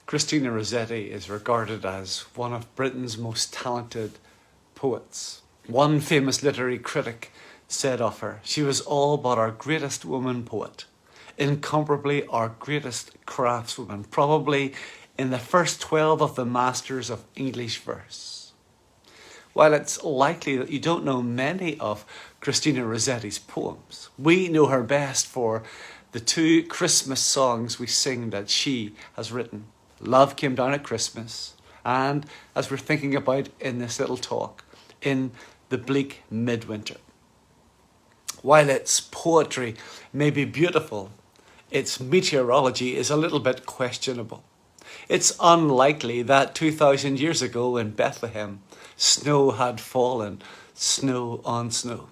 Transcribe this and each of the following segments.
Christina Rossetti is regarded as one of Britain's most talented poets. One famous literary critic said of her, "She was all but our greatest woman poet, incomparably our greatest craftswoman, probably in the first 12 of the masters of English verse." While it's likely that you don't know many of Christina Rossetti's poems, we know her best for the 2 Christmas songs we sing that she has written. Love Came Down at Christmas, and, as we're thinking about in this little talk, In the Bleak Midwinter. While its poetry may be beautiful, its meteorology is a little bit questionable. It's unlikely that 2,000 years ago in Bethlehem, snow had fallen, snow on snow.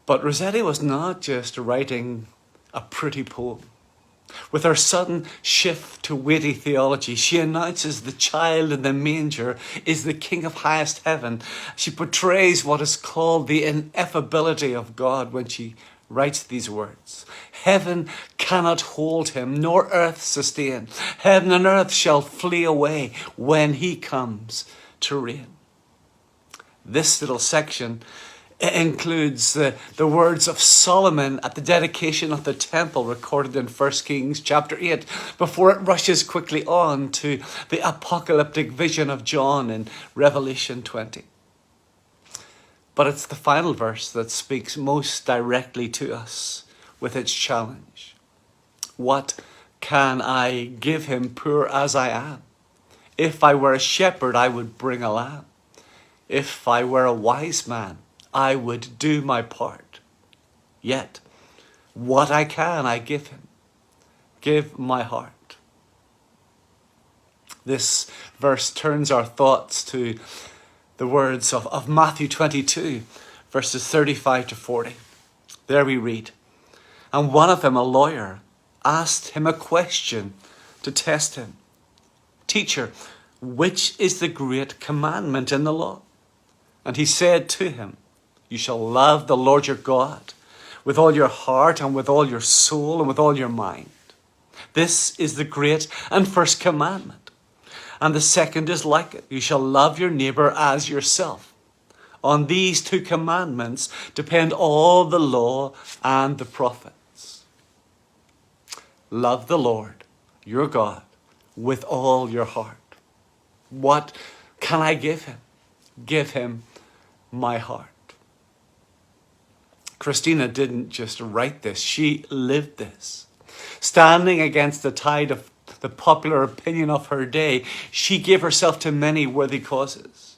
But Rossetti was not just writing a pretty poem. With her sudden shift to weighty theology, she announces the child in the manger is the King of highest heaven. She portrays what is called the ineffability of God when she writes these words. Heaven cannot hold him, nor earth sustain. Heaven and earth shall flee away when he comes to reign. This little section includes the words of Solomon at the dedication of the temple recorded in 1 Kings chapter 8 before it rushes quickly on to the apocalyptic vision of John in Revelation 20. But it's the final verse that speaks most directly to us with its challenge. What can I give him poor as I am? If I were a shepherd, I would bring a lamb. If I were a wise man, I would do my part. Yet, what I can, I give him. Give my heart. This verse turns our thoughts to the words of Matthew 22, verses 35 to 40. There we read, "And one of them, a lawyer, asked him a question to test him. 'Teacher, which is the great commandment in the law?' And he said to him, 'You shall love the Lord your God with all your heart and with all your soul and with all your mind. This is the great and first commandment. And the second is like it. You shall love your neighbor as yourself. On these 2 commandments depend all the law and the prophets.' Love the Lord your God with all your heart. What can I give him? Give him my heart." Christina didn't just write this, she lived this. Standing against the tide of the popular opinion of her day, she gave herself to many worthy causes.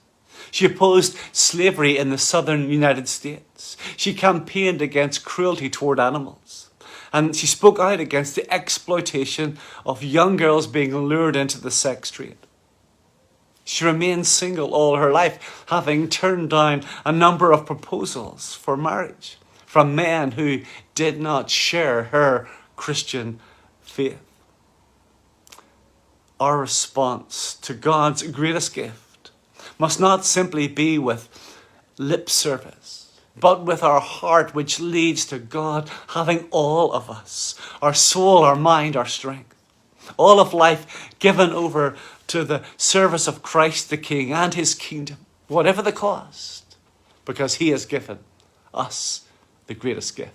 She opposed slavery in the southern United States. She campaigned against cruelty toward animals. And she spoke out against the exploitation of young girls being lured into the sex trade. She remained single all her life, having turned down a number of proposals for marriage from men who did not share her Christian faith. Our response to God's greatest gift must not simply be with lip service, but with our heart, which leads to God having all of us, our soul, our mind, our strength. All of life given over to the service of Christ the King and his kingdom, whatever the cost, because he has given us the greatest gift.